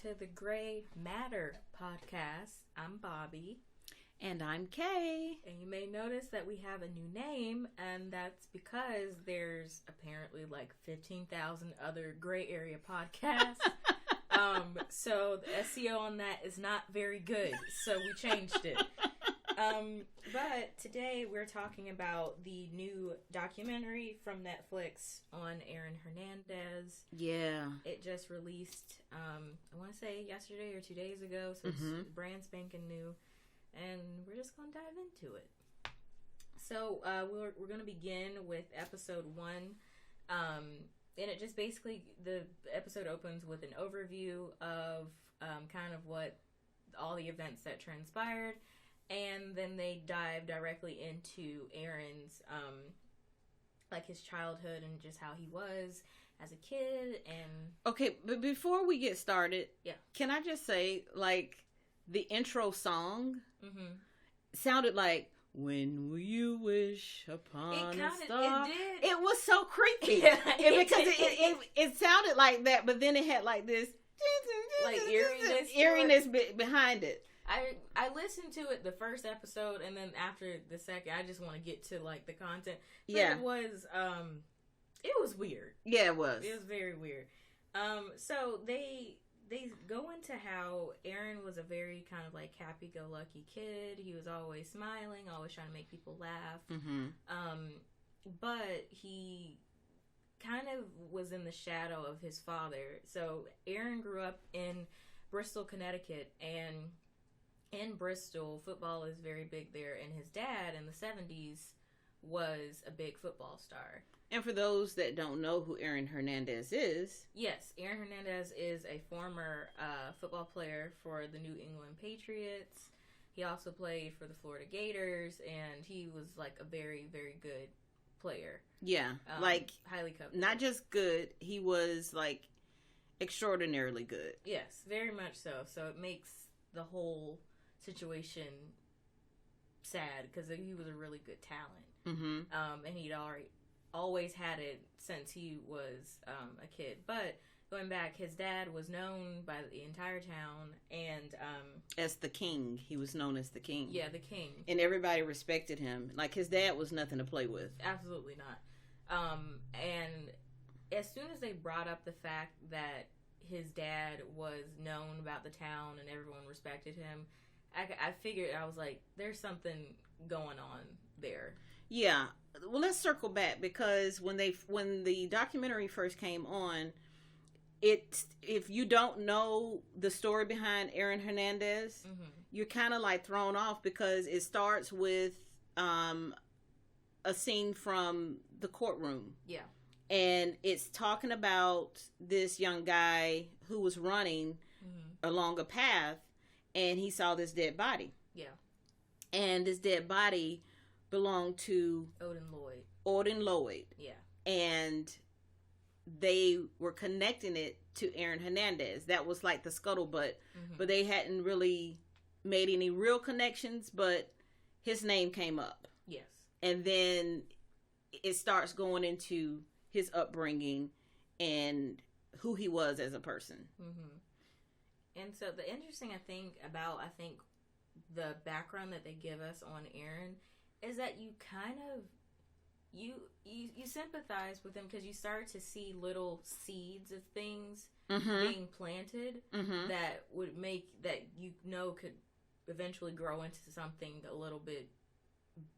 to the Gray Matter podcast. I'm Bobbi. And I'm Kay. And you may notice that we have a new name, and that's because there's apparently like 15,000 other gray area podcasts. So the SEO on that is not very good, so we changed it. But today we're talking about the new documentary from Netflix on Aaron Hernandez. Yeah. It just released, I want to say yesterday or 2 days ago, so it's brand spanking new. And we're just going to dive into it. So we're going to begin with episode 1. And it just basically, the episode opens with an overview of kind of what all the events that transpired. And then they dive directly into Aaron's, like his childhood and just how he was as a kid. And okay, but before we get started, yeah, can I just say, like, the intro song sounded like, "When Will You Wish Upon a Star?" It did. It was so creepy. Yeah, because it sounded like that, but then it had like this like eeriness behind it. I listened to it the first episode, and then after the second, I just want to get to like the content. But yeah, it was weird. Yeah, it was. It was very weird. So they go into how Aaron was a very kind of like happy-go-lucky kid. He was always smiling, always trying to make people laugh. But he kind of was in the shadow of his father. So Aaron grew up in Bristol, Connecticut, and in Bristol, football is very big there, and his dad in the 70s was a big football star. And for those that don't know who Aaron Hernandez is... Yes, Aaron Hernandez is a former football player for the New England Patriots. He also played for the Florida Gators, and he was like a very, very good player. Yeah, like... highly coveted. Not just good, he was like extraordinarily good. Yes, very much so. So it makes the whole situation sad because he was a really good talent. And he'd always had it since he was a kid. But going back, his dad was known by the entire town and as the king. He was known as the king. Yeah, the king. And everybody respected him. Like, his dad was nothing to play with. Absolutely not. And as soon as they brought up the fact that his dad was known about the town and everyone respected him, I figured, I was like, there's something going on there. Yeah. Well, let's circle back, because when the documentary first came on, if you don't know the story behind Aaron Hernandez, you're kind of like thrown off, because it starts with a scene from the courtroom. Yeah. And it's talking about this young guy who was running along a path, and he saw this dead body. Yeah. And this dead body belonged to Odin Lloyd. Yeah. And they were connecting it to Aaron Hernandez. That was like the scuttlebutt. But they hadn't really made any real connections, but his name came up. Yes. And then it starts going into his upbringing and who he was as a person. And so the interesting thing about, I think, the background that they give us on Aaron is that you kind of, you sympathize with him, because you start to see little seeds of things being planted that would make, that could eventually grow into something a little bit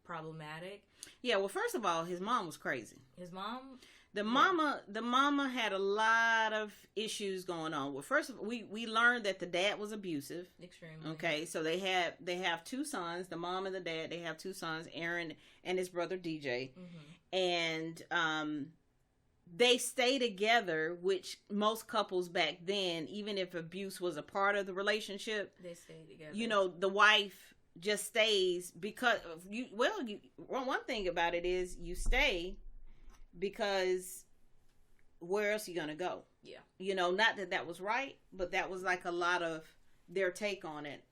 problematic. Yeah, well, first of all, his mom was crazy. The mama had a lot of issues going on. Well, first of all, we learned that the dad was abusive. Extremely. Okay, so they have two sons, the mom and the dad. They have two sons, Aaron and his brother DJ, and they stay together. Which most couples back then, even if abuse was a part of the relationship, they stay together. You know, the wife just stays because one thing about it is you stay because where else are you gonna go? Yeah. You know, not that was right, but that was like a lot of their take on it.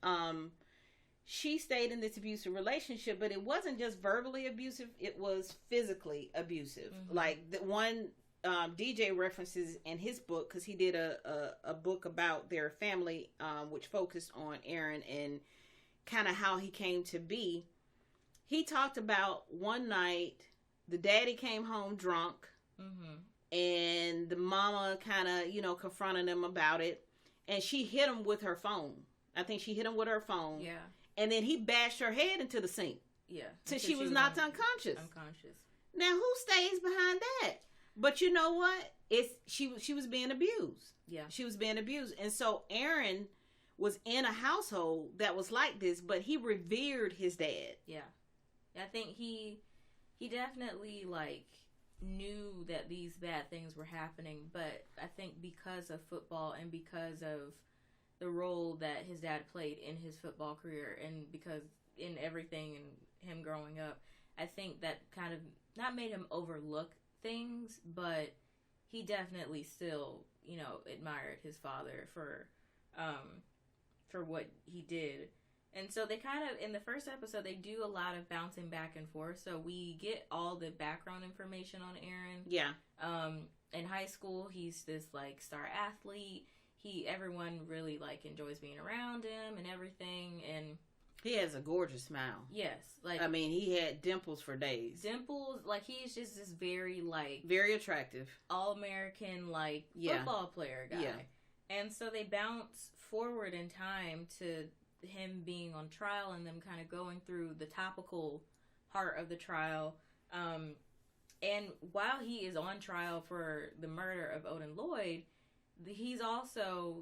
She stayed in this abusive relationship, but it wasn't just verbally abusive, it was physically abusive. Like, the one DJ references in his book, because he did a book about their family, which focused on Aaron and kind of how he came to be. He talked about one night the daddy came home drunk, and the mama kind of, confronted him about it, and she hit him with her phone. I think she hit him with her phone. Yeah. And then he bashed her head into the sink. Yeah. Till she was knocked unconscious. Now, who stays behind that? But you know what? She was being abused. Yeah. She was being abused. And so Aaron was in a household that was like this, but he revered his dad. Yeah. I think he definitely, knew that these bad things were happening, but I think because of football and because of the role that his dad played in his football career, and because in everything and him growing up, I think that kind of not made him overlook things, but he definitely still, admired his father for what he did. And so they kind of, in the first episode, they do a lot of bouncing back and forth. So we get all the background information on Aaron. Yeah. In high school, he's this star athlete. Everyone really enjoys being around him and everything. And he has a gorgeous smile. Yes. He had dimples for days. Dimples, he's just this very very attractive, all-American football player guy. Yeah. And so they bounce forward in time to him being on trial and them kind of going through the topical part of the trial. And while he is on trial for the murder of Odin Lloyd, he's also,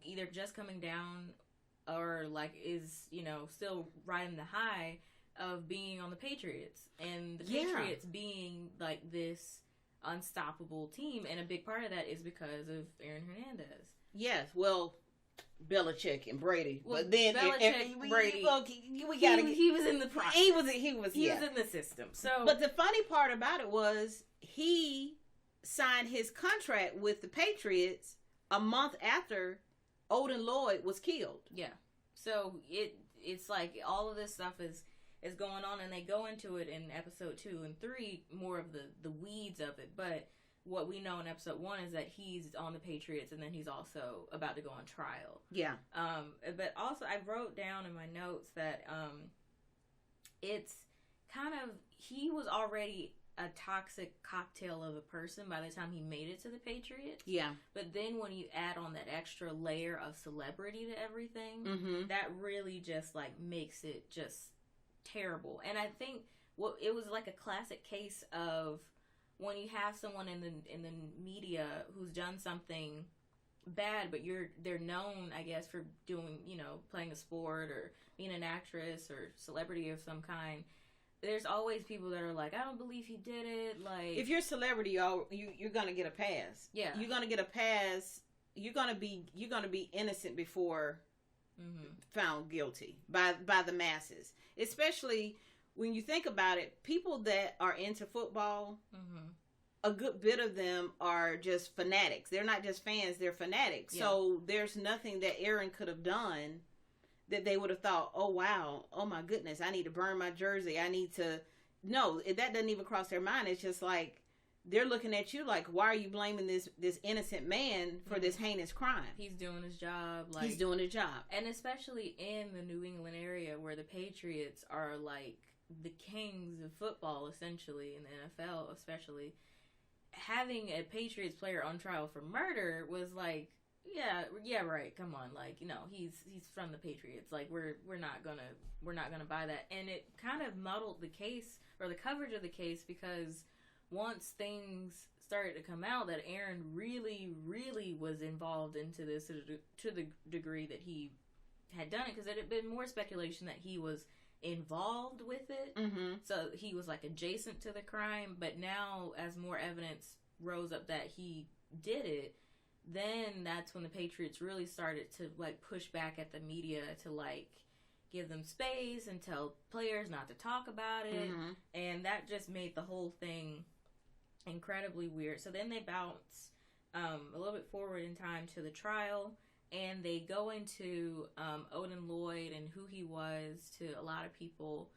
either just coming down or is, still riding the high of being on the Patriots, and the Patriots being this unstoppable team. And a big part of that is because of Aaron Hernandez. Yes. Well, Belichick and Brady, but then Brady, we gotta. He was in the process. He was in the system. So, but the funny part about it was he signed his contract with the Patriots a month after Odin Lloyd was killed. Yeah. So it's all of this stuff is going on, and they go into it in episode 2 and 3, more of the weeds of it, but what we know in episode 1 is that he's on the Patriots, and then he's also about to go on trial. Yeah. But also, I wrote down in my notes that it's kind of, he was already a toxic cocktail of a person by the time he made it to the Patriots. Yeah. But then when you add on that extra layer of celebrity to everything, that really just makes it just terrible. And I think it was a classic case of when you have someone in the media who's done something bad, but they're known, I guess, for doing, playing a sport or being an actress or celebrity of some kind. There's always people that are I don't believe he did it. If you're a celebrity, you're gonna get a pass. Yeah, you're gonna get a pass. You're gonna be innocent before found guilty by the masses, especially. When you think about it, people that are into football, a good bit of them are just fanatics. They're not just fans, they're fanatics. Yeah. So there's nothing that Aaron could have done that they would have thought, oh, wow, oh, my goodness, I need to burn my jersey. I need to... No, that doesn't even cross their mind. It's just they're looking at you why are you blaming this innocent man for this heinous crime? He's doing his job. He's doing his job. And especially in the New England area where the Patriots are the kings of football, essentially, in the NFL especially, having a Patriots player on trial for murder was yeah, right, come on, he's from the Patriots, we're not gonna buy that. And it kind of muddled the case, or the coverage of the case, because once things started to come out that Aaron really, really was involved into this to the degree that he had done it, because it had been more speculation that he was involved with it, so he was adjacent to the crime. But now, as more evidence rose up that he did it, then that's when the Patriots really started to push back at the media to give them space and tell players not to talk about it, and that just made the whole thing incredibly weird. So then they bounce a little bit forward in time to the trial, and they go into Odin Lloyd and who he was to a lot of people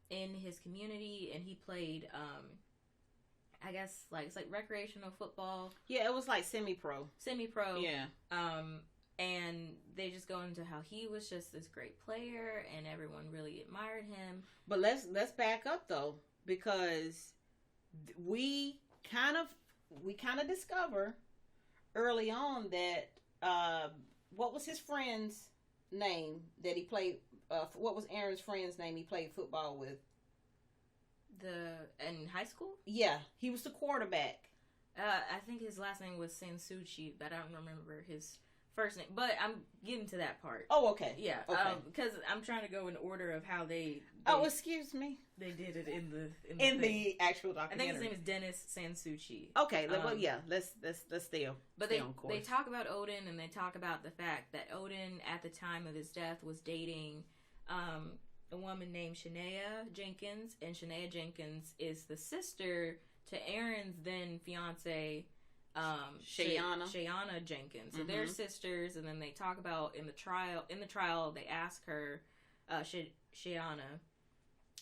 in his community. And he played I guess like it's like recreational football. Yeah, it was like semi-pro. Semi-pro. Yeah. And they just go into how he was just this great player and everyone really admired him. But let's back up though, because we kind of discover early on that what was his friend's name that he played? What was Aaron's friend's name he played football with? In high school? Yeah, he was the quarterback. I think his last name was Sansucci, but I don't remember his first name. But I'm getting to that part. Oh, okay. Yeah, okay. Because I'm trying to go in order of how they oh, excuse me. They did it in the actual documentary. I think his name is Dennis Sansucci. Okay, well, yeah, let's stay on. But stay on course. They talk about Odin, and they talk about the fact that Odin, at the time of his death, was dating a woman named Shania Jenkins, and Shania Jenkins is the sister to Aaron's then fiance, Shayana Jenkins. So they're sisters, and then they talk about in the trial they ask her, Shayana,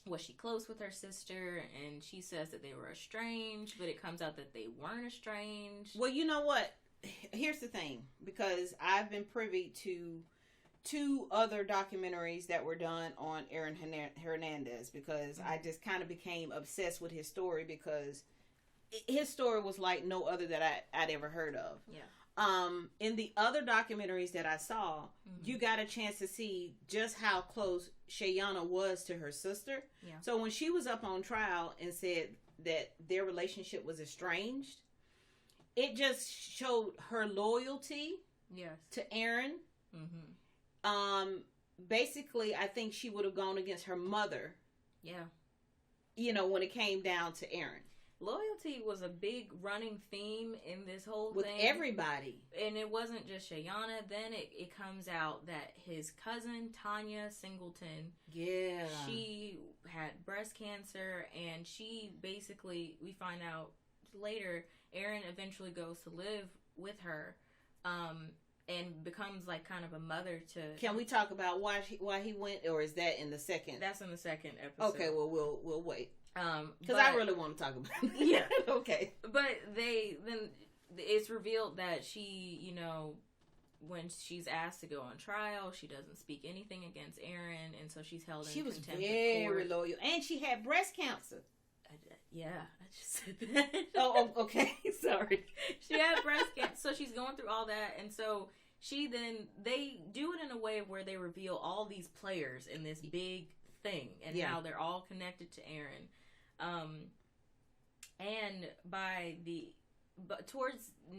was she close with her sister, and she says that they were estranged, but it comes out that they weren't estranged. Well, you know what? Here's the thing, because I've been privy to 2 other documentaries that were done on Aaron Hernandez, because I just kind of became obsessed with his story, because his story was like no other that I'd ever heard of. Yeah. In the other documentaries that I saw, you got a chance to see just how close Shayana was to her sister. Yeah. So when she was up on trial and said that their relationship was estranged, it just showed her loyalty to Aaron. Basically, I think she would have gone against her mother. Yeah. You know, when it came down to Aaron. Loyalty was a big running theme in this whole with thing. With everybody. And it wasn't just Shayana. Then it comes out that his cousin, Tanya Singleton, she had breast cancer, and she basically, we find out later, Aaron eventually goes to live with her, and becomes like kind of a mother to... Can we talk about why he went, or is that in the second? That's in the second episode. Okay, well, we'll wait. Because I really want to talk about it. Yeah. Okay. But it's revealed that she, you know, when she's asked to go on trial, she doesn't speak anything against Aaron, and so she's held in contempt of court. She was very loyal, and she had breast cancer. I just said that. Oh, okay. Sorry. She had breast cancer, so she's going through all that, and so they do it in a way where they reveal all these players in this big thing, and how they're all connected to Aaron.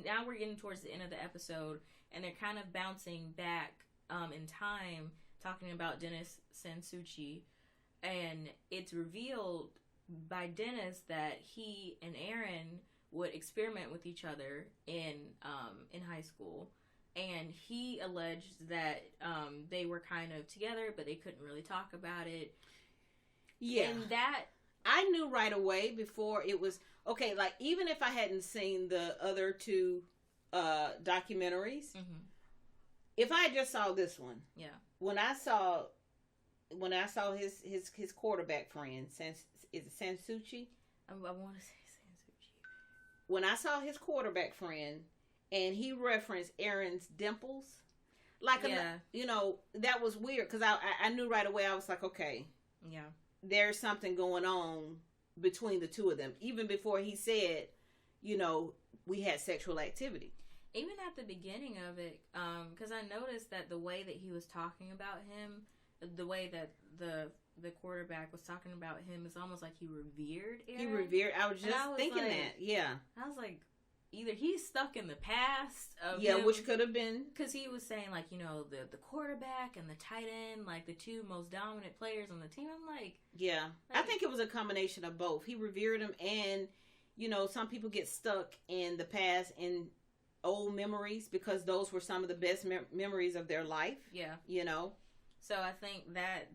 Now we're getting towards the end of the episode, and they're kind of bouncing back in time, talking about Dennis Sansucci, and it's revealed by Dennis that he and Aaron would experiment with each other in high school, and he alleged that they were kind of together, but they couldn't really talk about it. Yeah, and that I knew right away before it was okay. Like, even if I hadn't seen the other 2 documentaries, if I just saw this one, when I saw his quarterback friend, is it Sansucci? I want to say Sansucci. When I saw his quarterback friend and he referenced Aaron's dimples, like you know, that was weird, because I knew right away. I was like, okay, there's something going on between the 2 of them, even before he said, you know, we had sexual activity. Even at the beginning of it, because I noticed that the way that he was talking about him, the way that the quarterback was talking about him, is almost like he revered Aaron. I was just thinking that. Yeah. I was like, either he's stuck in the past of him, which could have been, because he was saying, like, you know, the quarterback and the tight end, like the 2 most dominant players on the team. I'm like, I think it was a combination of both. He revered him, and you know, some people get stuck in the past and old memories, because those were some of the best memories of their life. You know, so I think that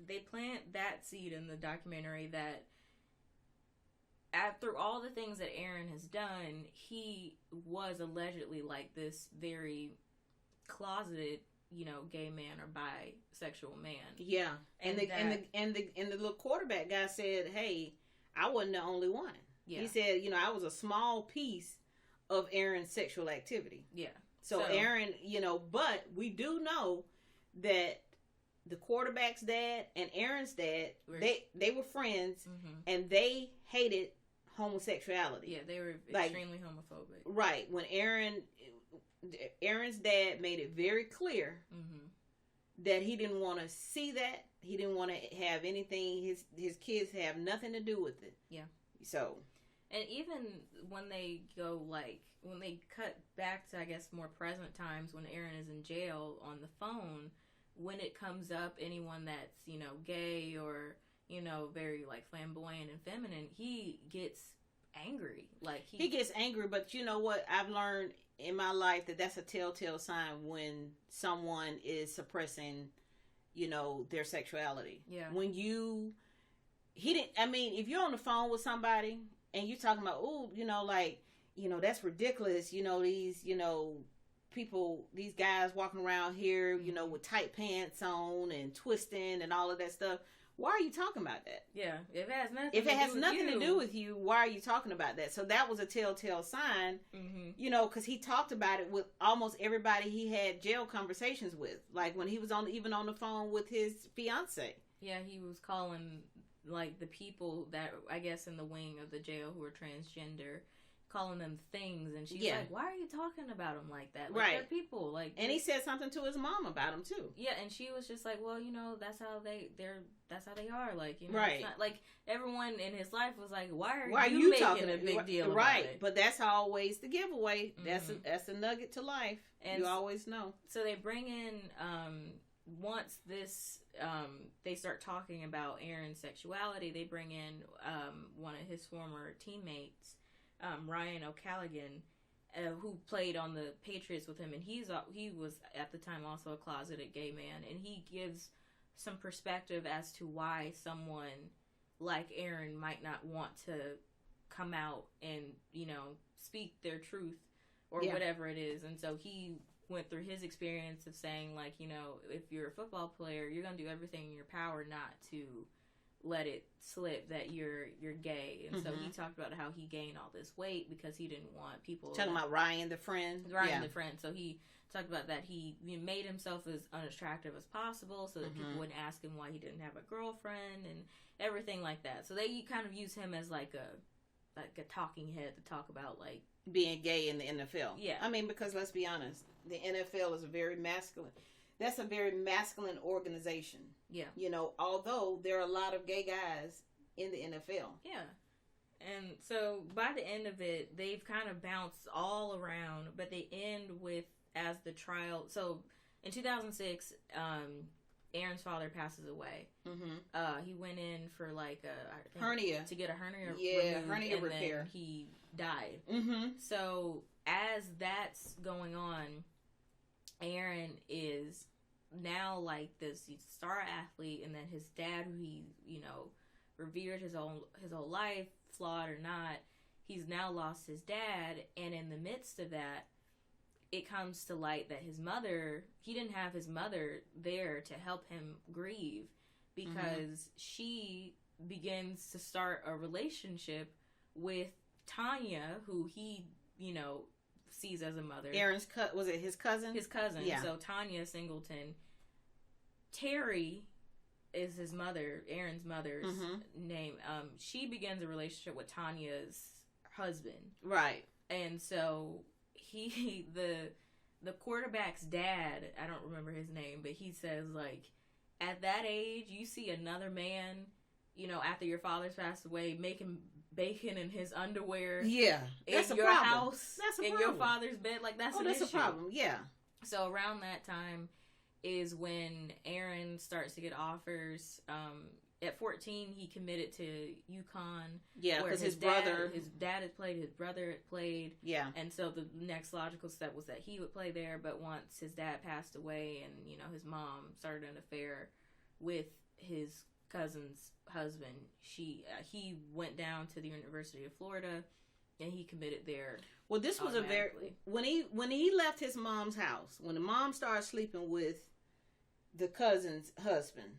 they plant that seed in the documentary that after all the things that Aaron has done, he was allegedly like this very closeted, you know, gay man or bisexual man. Yeah, and the little quarterback guy said, "Hey, I wasn't the only one." Yeah. He said, I was a small piece of Aaron's sexual activity. Yeah. So Aaron, but we do know that the quarterback's dad and Aaron's dad, they were friends, and they hated homosexuality. Yeah, they were extremely homophobic. Right. When Aaron's dad made it very clear that he didn't want to see that. He didn't want to have anything, his kids have nothing to do with it. Yeah. So. And even when they go, when they cut back to, I guess, more present times when Aaron is in jail on the phone, when it comes up, anyone that's, gay or, very, flamboyant and feminine, he gets angry. He gets angry, but you know what? I've learned in my life that's a telltale sign when someone is suppressing, their sexuality. Yeah. When if you're on the phone with somebody and you're talking about, that's ridiculous, these, people, these guys walking around here, with tight pants on and twisting and all of that stuff. Why are you talking about that? Yeah, if it has nothing to do with you, why are you talking about that? So that was a telltale sign, because he talked about it with almost everybody he had jail conversations with. Like when he was even on the phone with his fiance. Yeah, he was calling the people that I guess in the wing of the jail who are transgender, calling them things, and she's like, "Why are you talking about them like that? They're people." And he said something to his mom about him too. Yeah, and she was just like, "Well, that's how they are." Right. It's not, everyone in his life was like, "Why are you making a big deal about it?" But that's always the giveaway. That's a nugget to life. And you always know. So they bring in once this they start talking about Aaron's sexuality. They bring in one of his former teammates. Ryan O'Callaghan, who played on the Patriots with him, and he was at the time also a closeted gay man, and he gives some perspective as to why someone like Aaron might not want to come out and speak their truth or whatever it is. And so he went through his experience of saying if you're a football player, you're gonna do everything in your power not to let it slip that you're gay. And so he talked about how he gained all this weight because he didn't want people talking about Ryan the friend. The friend. So he talked about that he made himself as unattractive as possible so that people wouldn't ask him why he didn't have a girlfriend and everything like that. So they kind of use him as like a talking head to talk about being gay in the NFL. Yeah. Because let's be honest, the NFL is a very masculine organization. Yeah. Although there are a lot of gay guys in the NFL. Yeah. And so by the end of it, they've kind of bounced all around, but they end with as the trial. So in 2006, Aaron's father passes away. He went in for hernia to get a hernia removed, hernia repair. Then he died. So as that's going on, Aaron is now this star athlete, and then his dad, who he revered his whole life, flawed or not, he's now lost his dad. And in the midst of that, it comes to light that he didn't have his mother there to help him grieve, because she begins to start a relationship with Tanya, who he sees as a mother. Aaron's was it his cousin? His cousin. Yeah. So Tanya Singleton. Terry is his mother, Aaron's mother's name. She begins a relationship with Tanya's husband. Right. And so the quarterback's dad, I don't remember his name, but he says at that age you see another man, after your father's passed away, making bacon in his underwear. Yeah. That's in a your problem. house. That's a in problem. your father's bed. That's an issue. That's a problem. Yeah. So around that time is when Aaron starts to get offers. At 14, he committed to UConn. Yeah, because his dad had played, his brother had played. Yeah. And so the next logical step was that he would play there. But once his dad passed away and, his mom started an affair with his cousin's husband, he went down to the University of Florida and he committed there. Well, this was when he left his mom's house, when the mom started sleeping with the cousin's husband,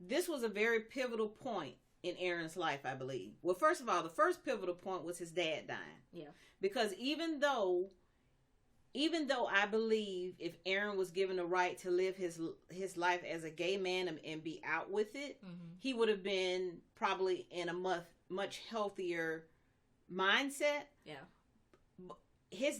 this was a very pivotal point in Aaron's life, I believe. Well, first of all, the first pivotal point was his dad dying. Yeah. Because even though I believe if Aaron was given the right to live his life as a gay man and be out with it, he would have been probably in a much healthier mindset. Yeah.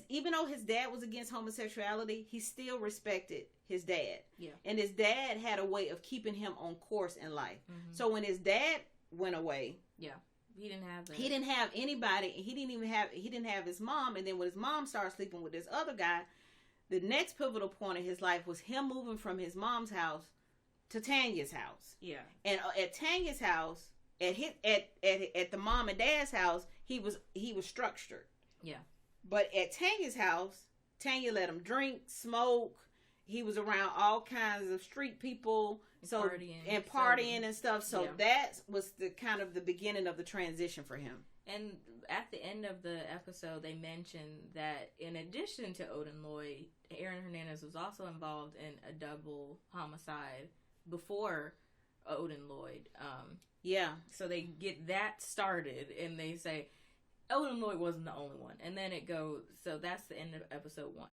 Even though his dad was against homosexuality, he still respected his dad. Yeah. And his dad had a way of keeping him on course in life. So when his dad went away, he didn't have that. He didn't have anybody. He didn't have his mom. And then when his mom started sleeping with this other guy, the next pivotal point in his life was him moving from his mom's house to Tanya's house. Yeah. And at Tanya's house, at the mom and dad's house, he was structured. Yeah. But at Tanya's house, Tanya let him drink, smoke. He was around all kinds of street people, partying and stuff. So that was the kind of the beginning of the transition for him. And at the end of the episode, they mentioned that in addition to Odin Lloyd, Aaron Hernandez was also involved in a double homicide before Odin Lloyd. So they get that started, and they say Odin Lloyd wasn't the only one, and then it goes. So that's the end of episode 1.